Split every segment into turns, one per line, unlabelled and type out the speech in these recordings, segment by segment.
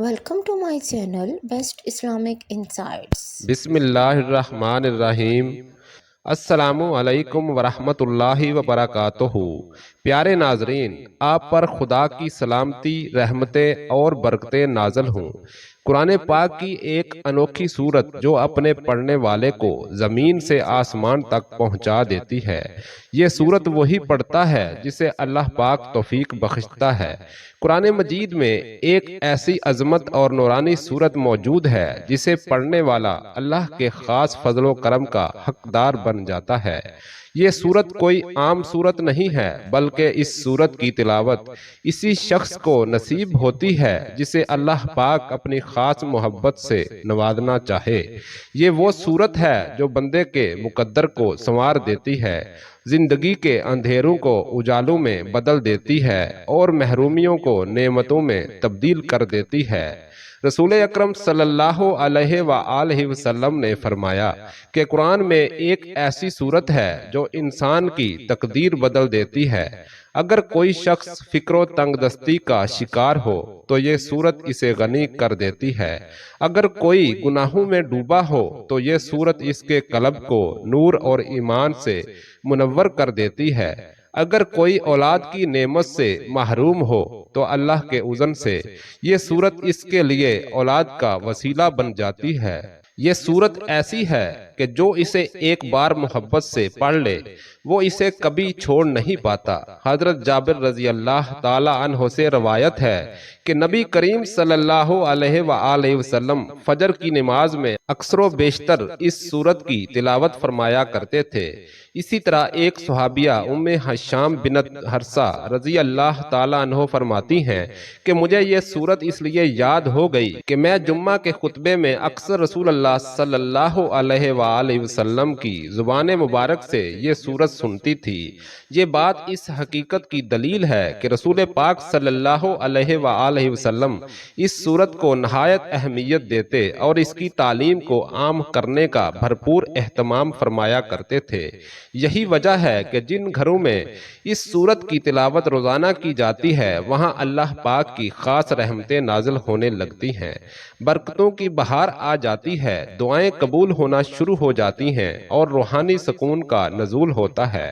Welcome to my channel Best Islamic Insights.
بسم اللہ الرحمن الرحیم۔ السلام علیکم ورحمۃ اللہ وبرکاتہ۔ پیارے ناظرین، آپ پر خدا کی سلامتی، رحمتیں اور برکتیں نازل ہوں۔ قرآن پاک کی ایک انوکھی سورت جو اپنے پڑھنے والے کو زمین سے آسمان تک پہنچا دیتی ہے۔ یہ سورت وہی پڑھتا ہے جسے اللہ پاک توفیق بخشتا ہے۔ قرآن مجید میں ایک ایسی عظمت اور نورانی سورت موجود ہے جسے پڑھنے والا اللہ کے خاص فضل و کرم کا حقدار بن جاتا ہے۔ یہ سورت کوئی عام سورت نہیں ہے، بلکہ اس سورت کی تلاوت اسی شخص کو نصیب ہوتی ہے جسے اللہ پاک اپنی خاص محبت سے نوازنا چاہے۔ یہ وہ سورت ہے جو بندے کے مقدر کو سنوار دیتی ہے، زندگی کے اندھیروں کو اجالوں میں بدل دیتی ہے اور محرومیوں کو نعمتوں میں تبدیل کر دیتی ہے۔ رسول اکرم صلی اللہ علیہ وآلہ وسلم نے فرمایا کہ قرآن میں ایک ایسی سورت ہے جو انسان کی تقدیر بدل دیتی ہے۔ اگر کوئی شخص فکر و تنگ دستی کا شکار ہو تو یہ سورت اسے غنی کر دیتی ہے۔ اگر کوئی گناہوں میں ڈوبا ہو تو یہ سورت اس کے قلب کو نور اور ایمان سے منور کر دیتی ہے۔ اگر کوئی اولاد کی نعمت سے محروم ہو تو اللہ کے اذن سے یہ سورت اس کے لیے اولاد کا وسیلہ بن جاتی ہے۔ یہ سورت ایسی ہے کہ جو اسے ایک بار محبت سے پڑھ لے وہ اسے کبھی چھوڑ نہیں پاتا۔ حضرت جابر رضی اللہ تعالی عنہ سے روایت ہے کہ نبی کریم صلی اللہ علیہ وآلہ وسلم فجر کی نماز میں اکثر و بیشتر اس سورت کی تلاوت فرمایا کرتے تھے۔ اسی طرح ایک صحابیہ ام حشام بنت حرثہ رضی اللہ تعالی عنہ فرماتی ہیں کہ مجھے یہ سورت اس لیے یاد ہو گئی کہ میں جمعہ کے خطبے میں اکثر رسول اللہ صلی اللہ علیہ وآلہ وسلم کی زبان مبارک سے یہ سورت سنتی تھی۔ یہ بات اس حقیقت کی دلیل ہے کہ رسول پاک صلی اللہ علیہ وآلہ وسلم اس سورت کو نہایت اہمیت دیتے اور اس کی تعلیم کو عام کرنے کا بھرپور اہتمام فرمایا کرتے تھے۔ یہی وجہ ہے کہ جن گھروں میں اس سورت کی تلاوت روزانہ کی جاتی ہے وہاں اللہ پاک کی خاص رحمتیں نازل ہونے لگتی ہیں، برکتوں کی بہار آ جاتی ہے، دعائیں قبول ہونا شروع ہو جاتی ہیں اور روحانی سکون کا نزول ہوتا ہے۔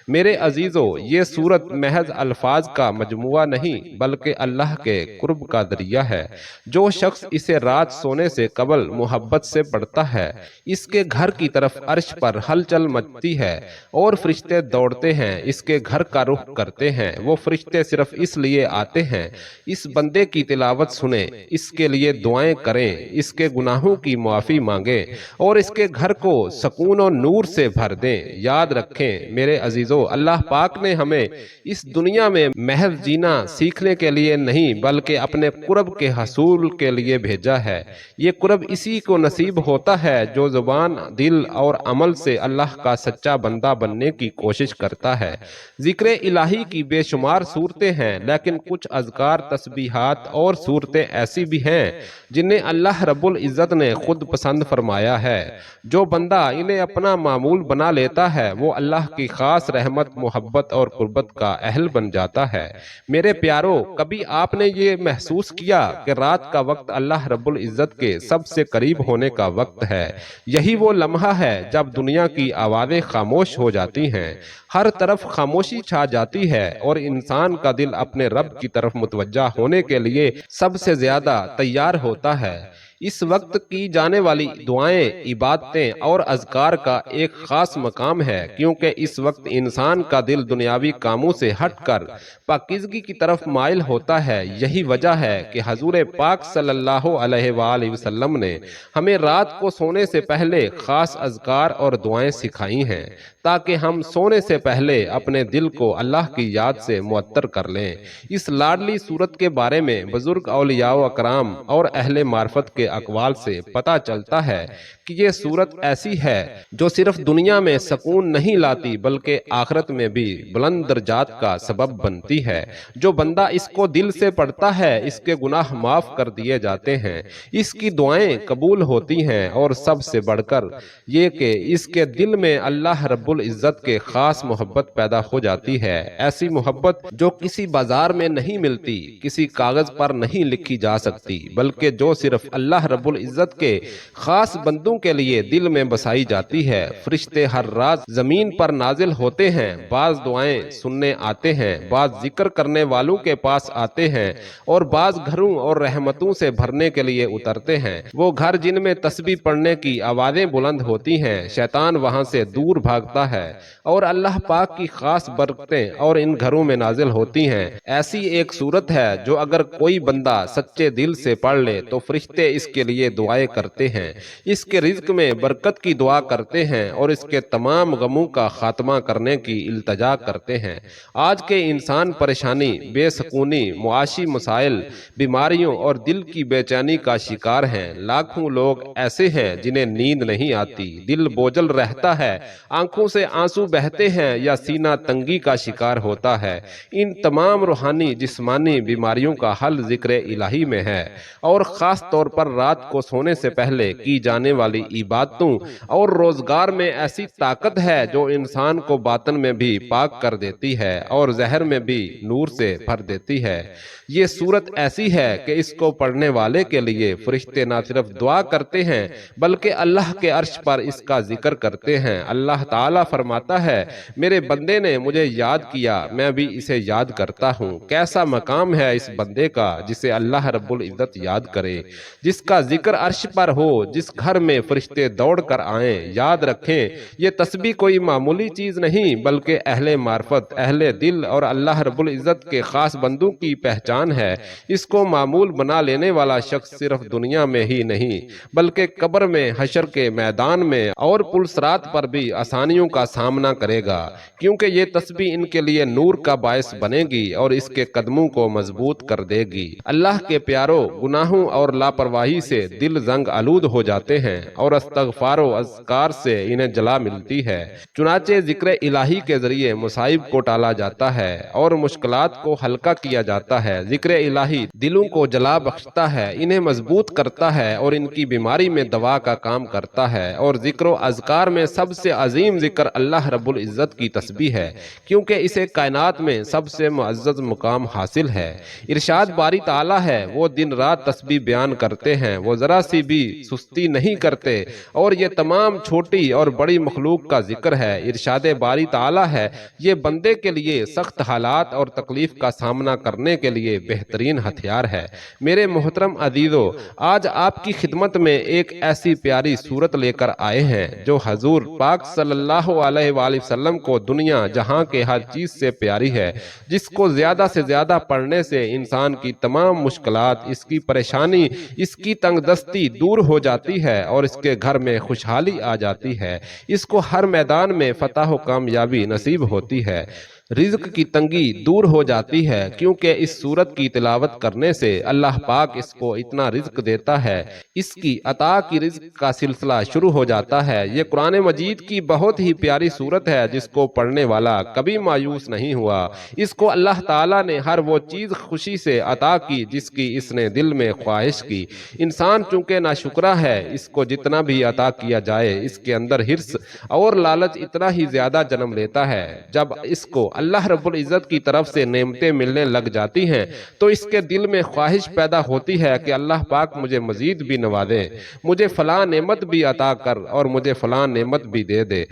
میرے عزیزو، یہ سورت محض الفاظ کا مجموعہ نہیں بلکہ اللہ کے قرب کا ذریعہ ہے۔ جو شخص اسے رات سونے سے قبل محبت سے پڑھتا ہے اس کے گھر کی طرف عرش پر ہلچل مچتی ہے اور فرشتے دوڑتے ہیں، اس کے گھر کا رخ کرتے ہیں۔ وہ فرشتے صرف اس لیے آتے ہیں اس بندے کی تلاوت سنیں، اس کے لیے دعائیں کریں، اس کے گناہوں کی معافی مانگیں اور اس کے گھر کو سکون و نور سے بھر دیں۔ یاد رکھیں میرے عزیزو، اللہ پاک نے ہمیں اس دنیا میں محض جینا سیکھنے کے لیے نہیں بلکہ اپنے قرب کے حصول کے لیے بھیجا ہے۔ یہ قرب اسی کو نصیب ہوتا ہے جو زبان، دل اور عمل سے اللہ کا سچا بندہ بننے کی کوشش کرتا ہے۔ ذکر الہی کی بے شمار صورتیں ہیں، لیکن کچھ اذکار، تسبیحات اور صورتیں ایسی بھی ہیں جنہیں اللہ رب العزت نے خود پسند فرمایا ہے۔ جو بندہ انہیں اپنا معمول بنا لیتا ہے وہ اللہ کی خاص رحمت، محبت اور قربت کا اہل بن جاتا ہے۔ میرے پیارو، کبھی آپ نے یہ محسوس کیا کہ رات کا وقت اللہ رب العزت کے سب سے قریب ہونے کا وقت ہے؟ یہی وہ لمحہ ہے جب دنیا کی آوازیں خاموش ہو جاتی ہیں، ہر طرف خاموشی چھا جاتی ہے اور انسان کا دل اپنے رب کی طرف متوجہ ہونے کے لیے سب سے زیادہ تیار ہوتا ہے۔ اس وقت کی جانے والی دعائیں، عبادتیں اور اذکار کا ایک خاص مقام ہے، کیونکہ اس وقت انسان کا دل دنیاوی کاموں سے ہٹ کر پاکیزگی کی طرف مائل ہوتا ہے۔ یہی وجہ ہے کہ حضور پاک صلی اللہ علیہ وآلہ وسلم نے ہمیں رات کو سونے سے پہلے خاص اذکار اور دعائیں سکھائی ہیں تاکہ ہم سونے سے پہلے اپنے دل کو اللہ کی یاد سے معطر کر لیں۔ اس لاڈلی سورت کے بارے میں بزرگ اولیاء و اکرام اور اہل معرفت کے اقوال سے پتہ چلتا ہے کہ یہ صورت ایسی ہے جو صرف دنیا میں سکون نہیں لاتی بلکہ آخرت میں بھی بلند درجات کا سبب بنتی ہے۔ جو بندہ اس کو دل سے پڑھتا ہے اس کے گناہ معاف کر دیے جاتے ہیں، اس کی دعائیں قبول ہوتی ہیں، اور سب سے بڑھ کر یہ کہ اس کے دل میں اللہ رب العزت کے خاص محبت پیدا ہو جاتی ہے، ایسی محبت جو کسی بازار میں نہیں ملتی، کسی کاغذ پر نہیں لکھی جا سکتی، بلکہ جو صرف اللہ رب العزت کے خاص بندوں کے لیے دل میں بسائی جاتی ہے۔ فرشتے ہر رات زمین پر نازل ہوتے ہیں، بعض دعائیں سننے آتے ہیں، بعض ذکر کرنے والوں کے پاس آتے ہیں، اور بعض گھروں اور رحمتوں سے بھرنے کے لیے اترتے ہیں۔ وہ گھر جن میں تسبیح پڑھنے کی آوازیں بلند ہوتی ہیں، شیطان وہاں سے دور بھاگتا ہے، اور اللہ پاک کی خاص برکتیں اور ان گھروں میں نازل ہوتی ہیں۔ ایسی ایک صورت ہے جو اگر کوئی بندہ سچے دل سے پڑھ لے تو فرشتے اس کے لیے دعائیں کرتے ہیں، اس کے رزق میں برکت کی دعا کرتے ہیں، اور اس کے تمام غموں کا خاتمہ کرنے کی التجا کرتے ہیں۔ آج کے انسان پریشانی، بے سکونی، معاشی مسائل، بیماریوں اور دل کی بے چینی کا شکار ہیں۔ لاکھوں لوگ ایسے ہیں جنہیں نیند نہیں آتی، دل بوجھل رہتا ہے، آنکھوں سے آنسو بہتے ہیں یا سینہ تنگی کا شکار ہوتا ہے۔ ان تمام روحانی جسمانی بیماریوں کا حل ذکر الہی میں ہے، اور خاص طور پر رات کو سونے سے پہلے کی جانے والی عبادتوں اور روزگار میں ایسی طاقت ہے جو انسان کو باطن میں بھی پاک کر دیتی ہے اور ظاہر میں بھی نور سے بھر دیتی ہے۔ یہ صورت ایسی ہے کہ اس کو پڑھنے والے کے لیے فرشتے نہ صرف دعا کرتے ہیں بلکہ اللہ کے عرش پر اس کا ذکر کرتے ہیں۔ اللہ تعالیٰ فرماتا ہے، میرے بندے نے مجھے یاد کیا، میں بھی اسے یاد کرتا ہوں۔ کیسا مقام ہے اس بندے کا جسے اللہ رب العزت یاد کرے، جس کا ذکر عرش پر ہو، جس گھر میں فرشتے دوڑ کر آئیں۔ یاد رکھیں، یہ تسبیح کوئی معمولی چیز نہیں بلکہ اہل معرفت، اہل دل اور اللہ رب العزت کے خاص بندوں کی پہچان ہے۔ اس کو معمول بنا لینے والا شخص صرف دنیا میں ہی نہیں بلکہ قبر میں، حشر کے میدان میں اور پل صراط پر بھی آسانیوں کا سامنا کرے گا، کیونکہ یہ تسبیح ان کے لیے نور کا باعث بنے گی اور اس کے قدموں کو مضبوط کر دے گی۔ اللہ کے پیاروں، گناہوں اور لاپرواہی سے دل زنگ آلود ہو جاتے ہیں اور استغفار و اذکار سے انہیں جلا ملتی ہے۔ چنانچہ ذکر الہی کے ذریعے مصائب کو ٹالا جاتا ہے اور مشکلات کو ہلکا کیا جاتا ہے۔ ذکر الہی دلوں کو جلا بخشتا ہے، انہیں مضبوط کرتا ہے اور ان کی بیماری میں دوا کا کام کرتا ہے۔ اور ذکر و اذکار میں سب سے عظیم ذکر اللہ رب العزت کی تسبیح ہے، کیونکہ اسے کائنات میں سب سے معزز مقام حاصل ہے۔ ارشاد باری تعالیٰ ہے، وہ دن رات تسبیح بیان کرتے ہیں، وہ ذرا سی بھی سستی نہیں کرتے، اور یہ تمام چھوٹی اور بڑی مخلوق کا ذکر ہے۔ ارشاد باری تعالیٰ ہے، یہ بندے کے لیے سخت حالات اور تکلیف کا سامنا کرنے کے لیے بہترین ہتھیار ہے۔ میرے محترم عزیزو، آج آپ کی خدمت میں ایک ایسی پیاری صورت لے کر آئے ہیں جو حضور پاک صلی اللہ علیہ وآلہ وسلم کو دنیا جہاں کے ہر چیز سے پیاری ہے، جس کو زیادہ سے زیادہ پڑھنے سے انسان کی تمام مشکلات، اس کی پریشانی، اس کی تنگ دستی دور ہو جاتی ہے اور اس کے گھر میں خوشحالی آ جاتی ہے، اس کو ہر میدان میں فتح و کامیابی نصیب ہوتی ہے، رزق کی تنگی دور ہو جاتی ہے، کیونکہ اس سورت کی تلاوت کرنے سے اللہ پاک اس کو اتنا رزق دیتا ہے، اس کی عطا کی رزق کا سلسلہ شروع ہو جاتا ہے۔ یہ قرآن مجید کی بہت ہی پیاری سورت ہے جس کو پڑھنے والا کبھی مایوس نہیں ہوا۔ اس کو اللہ تعالیٰ نے ہر وہ چیز خوشی سے عطا کی جس کی اس نے دل میں خواہش کی۔ انسان چونکہ ناشکرا ہے، اس کو جتنا بھی عطا کیا جائے اس کے اندر حرص اور لالچ اتنا ہی زیادہ جنم لیتا ہے۔ جب اس کو اللہ رب العزت کی طرف سے نعمتیں ملنے لگ جاتی ہیں تو اس کے دل میں خواہش پیدا ہوتی ہے کہ اللہ پاک مجھے مزید بھی نوازے، مجھے فلاں نعمت بھی عطا کر اور مجھے فلاں نعمت بھی دے دے۔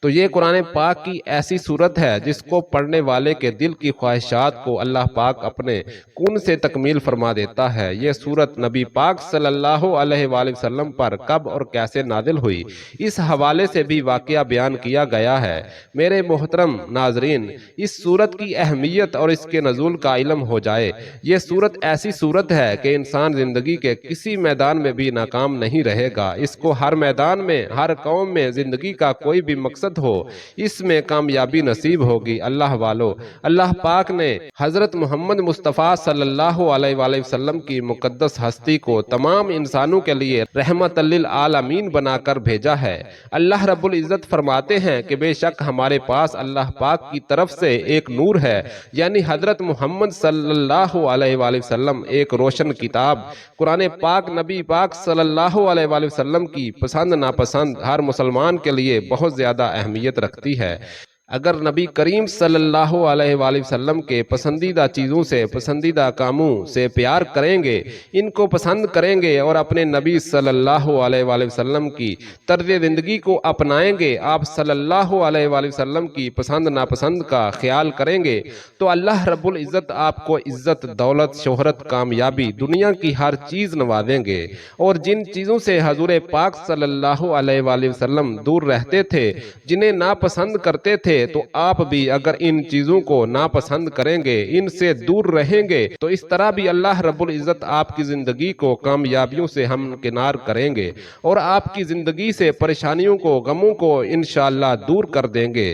تو یہ قرآن پاک کی ایسی صورت ہے جس کو پڑھنے والے کے دل کی خواہشات کو اللہ پاک اپنے کون سے تکمیل فرما دیتا ہے۔ یہ صورت نبی پاک صلی اللہ علیہ وآلہ وسلم پر کب اور کیسے نازل ہوئی، اس حوالے سے بھی واقعہ بیان کیا گیا ہے۔ میرے محترم ناظرین، اس صورت کی اہمیت اور اس کے نزول کا علم ہو جائے۔ یہ صورت ایسی صورت ہے کہ انسان زندگی کے کسی میدان میں بھی ناکام نہیں رہے گا۔ اس کو ہر میدان میں، ہر قوم میں زندگی کا کوئی بھی مقصد مقصد ہو، اس میں کامیابی نصیب ہوگی۔ اللہ والو، اللہ پاک نے حضرت محمد مصطفیٰ صلی اللہ علیہ وآلہ وسلم کی مقدس ہستی کو تمام انسانوں کے لیے رحمت للعالمین بنا کر بھیجا ہے۔ اللہ رب العزت فرماتے ہیں کہ بے شک ہمارے پاس اللہ پاک کی طرف سے ایک نور ہے، یعنی حضرت محمد صلی اللہ علیہ وآلہ وسلم، ایک روشن کتاب۔ قرآن پاک نبی پاک صلی اللہ علیہ وآلہ وسلم کی پسند ناپسند ہر مسلمان کے لیے بہت زیادہ اہمیت رکھتی ہے۔ اگر نبی کریم صلی اللہ علیہ وآلہ وسلم کے پسندیدہ چیزوں سے، پسندیدہ کاموں سے پیار کریں گے، ان کو پسند کریں گے اور اپنے نبی صلی اللہ علیہ وآلہ وسلم کی طرز زندگی کو اپنائیں گے، آپ صلی اللہ علیہ وآلہ وسلم کی پسند ناپسند کا خیال کریں گے، تو اللہ رب العزت آپ کو عزت، دولت، شہرت، کامیابی، دنیا کی ہر چیز نوازیں گے۔ اور جن چیزوں سے حضور پاک صلی اللہ علیہ وآلہ وسلم دور رہتے تھے، جنہیں ناپسند کرتے تھے، تو آپ بھی اگر ان چیزوں کو ناپسند کریں گے، ان سے دور رہیں گے، تو اس طرح بھی اللہ رب العزت آپ کی زندگی کو کامیابیوں سے ہمکنار کریں گے اور آپ کی زندگی سے پریشانیوں کو، غموں کو انشاءاللہ دور کر دیں گے،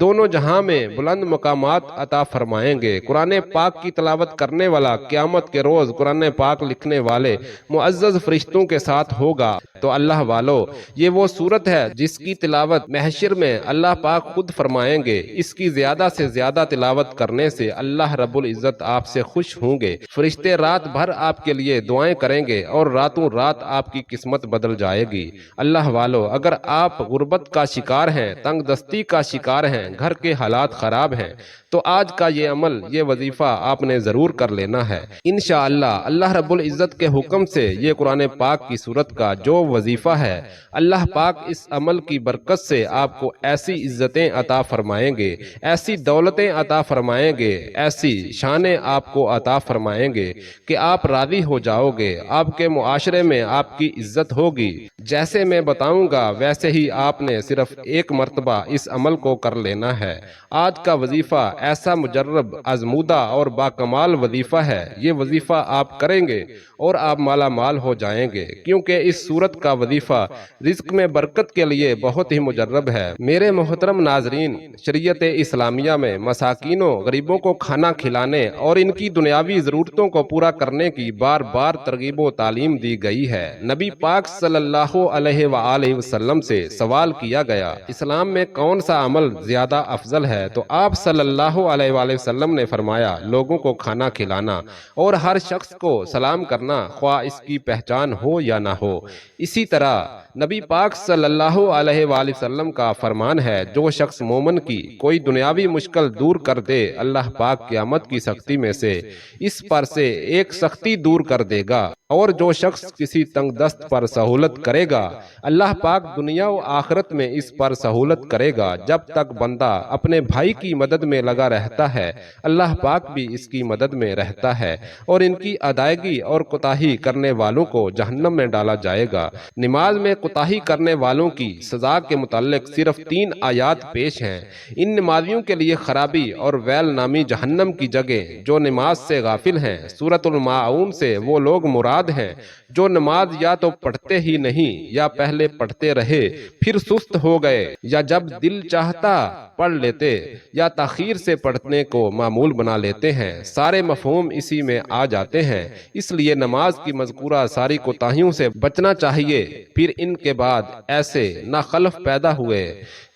دونوں جہاں میں بلند مقامات عطا فرمائیں گے۔ قرآن پاک کی تلاوت کرنے والا قیامت کے روز قرآن پاک لکھنے والے معزز فرشتوں کے ساتھ ہوگا۔ تو اللہ والو، یہ وہ سورت ہے جس کی تلاوت محشر میں اللہ پاک خود فرمائیں گے۔ اس کی زیادہ سے زیادہ تلاوت کرنے سے اللہ رب العزت آپ سے خوش ہوں گے، فرشتے رات بھر آپ کے لیے دعائیں کریں گے اور راتوں رات آپ کی قسمت بدل جائے گی۔ اللہ والو، اگر آپ غربت کا شکار ہیں، تنگ دستی کا شکار ہیں، گھر کے حالات خراب ہیں، تو آج کا یہ عمل، یہ وظیفہ آپ نے ضرور کر لینا ہے۔ انشاءاللہ اللہ رب العزت کے حکم سے یہ قرآن پاک کی سورت کا جو وظیفہ ہے، اللہ پاک اس عمل کی برکت سے آپ کو ایسی عزتیں عطا فرمائیں گے، ایسی دولتیں عطا فرمائیں گے، ایسی شانیں آپ کو عطا فرمائیں گے کہ آپ راضی ہو جاؤ گے، آپ کے معاشرے میں آپ کی عزت ہوگی۔ جیسے میں بتاؤں گا ویسے ہی آپ نے صرف ایک مرتبہ اس عمل کو کر لینا ہے۔ آج کا وظیفہ ایسا مجرب، آزمودہ اور باکمال وظیفہ ہے۔ یہ وظیفہ آپ کریں گے اور آپ مالا مال ہو جائیں گے، کیونکہ اس سورت کا وظیفہ رزق میں برکت کے لیے بہت ہی مجرب ہے۔ میرے محترم ناظرین، شریعت اسلامیہ میں مساکینوں، غریبوں کو کھانا کھلانے اور ان کی دنیاوی ضرورتوں کو پورا کرنے کی بار بار ترغیب و تعلیم دی گئی ہے۔ نبی پاک صلی اللہ علیہ وآلہ وسلم سے سوال کیا گیا، اسلام میں کون سا عمل زیادہ افضل ہے؟ تو آپ صلی اللہ علیہ وآلہ وسلم نے فرمایا، لوگوں کو کھانا کھلانا اور ہر شخص کو سلام کرنا، خواہ اس کی پہچان ہو یا نہ ہو۔ اسی طرح نبی پاک صلی اللہ علیہ وآلہ وسلم کا فرمان ہے، جو شخص مومن کی کوئی دنیاوی مشکل دور کر دے، اللہ پاک قیامت کی سختی میں سے اس پر سے ایک سختی دور کر دے گا، اور جو شخص کسی تنگ دست پر سہولت کرے گا، اللہ پاک دنیا و آخرت میں اس پر سہولت کرے گا۔ جب تک بندہ اپنے بھائی کی مدد میں لگا رہتا ہے، اللہ پاک بھی اس کی مدد میں رہتا ہے، اور ان کی ادائیگی اور کوتاہی کرنے والوں کو جہنم میں ڈالا جائے گا۔ نماز میں کوتاہی کرنے والوں کی سزا کے متعلق صرف 3 آیات پیش ہیں۔ ان نمازیوں کے لیے خرابی اور ویل نامی جہنم کی جگہ جو نماز سے غافل ہیں۔ سورۃ الماعون سے وہ لوگ مراد ہیں جو نماز یا تو پڑھتے ہی نہیں، یا پہلے پڑھتے رہے پھر سست ہو گئے، یا جب دل چاہتا پڑھ لیتے، یا تاخیر سے پڑھنے کو معمول بنا لیتے ہیں۔ سارے مفہوم اسی میں آ جاتے ہیں، اس لیے نماز کی مذکورہ ساری کوتاہیوں سے بچنا چاہیے۔ پھر ان کے بعد ایسے نہ خلف پیدا ہوئے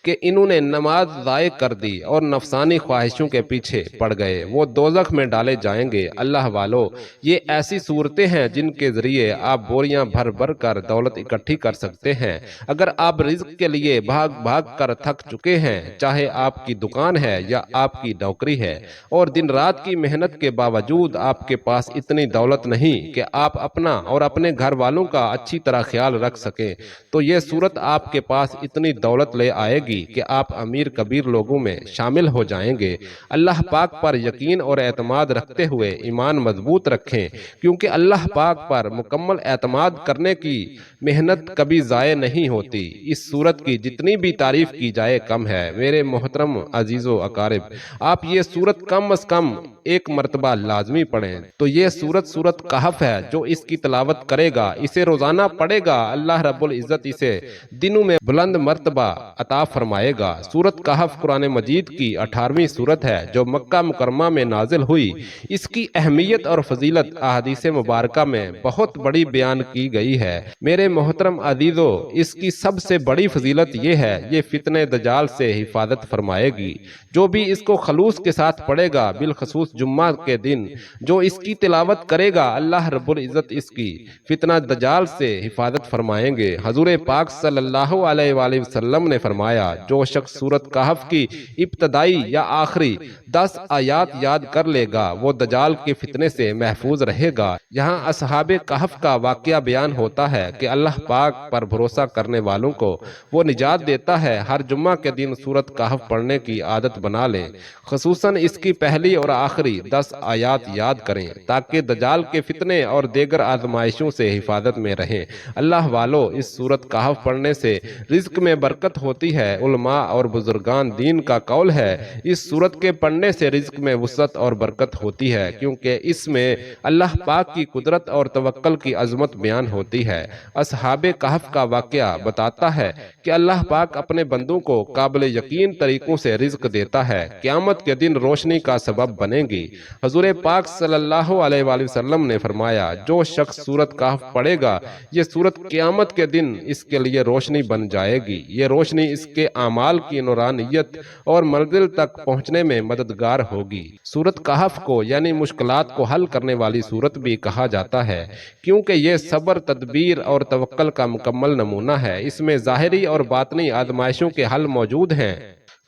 کہ انہوں نے نماز ضائع کر دی اور نفسانی خواہشوں کے پیچھے پڑ گئے، وہ دوزخ میں ڈالے جائیں گے۔ اللہ والو، یہ ایسی صورتیں ہیں جن کے ذریعے آپ بوریاں بھر بھر کر دولت اکٹھی کر سکتے ہیں۔ اگر آپ رزق کے لیے بھاگ بھاگ کر تھک چکے ہیں، چاہے آپ کی دکان ہے یا آپ کی نوکری ہے، اور دن رات کی محنت کے باوجود آپ کے پاس اتنی دولت نہیں کہ آپ اپنا اور اپنے گھر والوں کا اچھی طرح خیال رکھ سکیں، تو یہ صورت آپ کے پاس اتنی دولت لے آئے گی کہ آپ امیر کبیر لوگوں میں شامل ہو جائیں گے۔ اللہ پاک پر یقین اور اعتماد رکھتے ہوئے ایمان مضبوط رکھیں، کیونکہ اللہ پاک پر مکمل اعتماد کرنے کی محنت کبھی ضائع نہیں ہوتی۔ اس سورت کی جتنی بھی تعریف کی جائے کم ہے۔ میرے محترم عزیز و اقارب، آپ یہ سورت کم از کم ایک مرتبہ لازمی پڑھیں۔ تو یہ سورت کہف ہے، جو اس کی تلاوت کرے گا، اسے روزانہ پڑھے گا، اللہ رب العزت اسے دنوں میں بلند مرتبہ عطا فرمائے فرمائے گا۔ سورت کہف قرآن مجید کی 18ویں سورت ہے جو مکہ مکرمہ میں نازل ہوئی۔ اس کی اہمیت اور فضیلت احادیث مبارکہ میں بہت بڑی بیان کی گئی ہے۔ میرے محترم عزیزو، اس کی سب سے بڑی فضیلت یہ ہے، یہ فتنہ دجال سے حفاظت فرمائے گی۔ جو بھی اس کو خلوص کے ساتھ پڑھے گا، بالخصوص جمعہ کے دن جو اس کی تلاوت کرے گا، اللہ رب العزت اس کی فتنہ دجال سے حفاظت فرمائیں گے۔ حضور پاک صلی اللہ علیہ وآلہ وسلم نے فرمایا، جو شخص سورت کہف کی ابتدائی یا آخری 10 آیات یاد کر لے گا، وہ دجال کے فتنے سے محفوظ رہے گا۔ یہاں اصحاب کہف کا واقعہ بیان ہوتا ہے کہ اللہ پاک پر بھروسہ کرنے والوں کو وہ نجات دیتا ہے۔ ہر جمعہ کے دن سورت کہف پڑھنے کی عادت بنا لیں، خصوصاً اس کی پہلی اور آخری 10 آیات یاد کریں تاکہ دجال کے فتنے اور دیگر آزمائشوں سے حفاظت میں رہیں۔ اللہ والو، اس سورت کہف پڑھنے سے رزق میں برکت ہوتی ہے۔ علماء اور بزرگان دین کا قول ہے، اس سورت کے پڑھنے سے رزق میں وسعت اور برکت ہوتی ہے، کیونکہ اس میں اللہ پاک کی قدرت اور توکل کی عظمت بیان ہوتی ہے۔ اصحاب کہف کا واقعہ بتاتا ہے کہ اللہ پاک اپنے بندوں کو قابل یقین طریقوں سے رزق دیتا ہے، قیامت کے دن روشنی کا سبب بنے گی۔ حضور پاک صلی اللہ علیہ وآلہ وسلم نے فرمایا، جو شخص سورت کہف پڑھے گا، یہ سورت قیامت کے دن اس کے لیے روشنی بن جائے گی۔ یہ روشنی اس کے اعمال کی نورانیت اور منزل تک پہنچنے میں مددگار ہوگی۔ سورت کہف کو یعنی مشکلات کو حل کرنے والی سورت بھی کہا جاتا ہے، کیونکہ یہ صبر، تدبیر اور توکل کا مکمل نمونہ ہے۔ اس میں ظاہری اور باطنی آزمائشوں کے حل موجود ہیں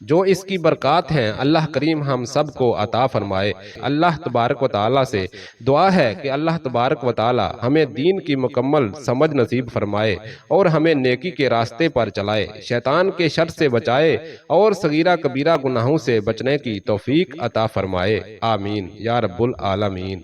جو اس کی برکات ہیں۔ اللہ کریم ہم سب کو عطا فرمائے۔ اللہ تبارک و تعالیٰ سے دعا ہے کہ اللہ تبارک و تعالیٰ ہمیں دین کی مکمل سمجھ نصیب فرمائے اور ہمیں نیکی کے راستے پر چلائے، شیطان کے شر سے بچائے اور صغیرہ کبیرہ گناہوں سے بچنے کی توفیق عطا فرمائے۔ آمین یا رب العالمین۔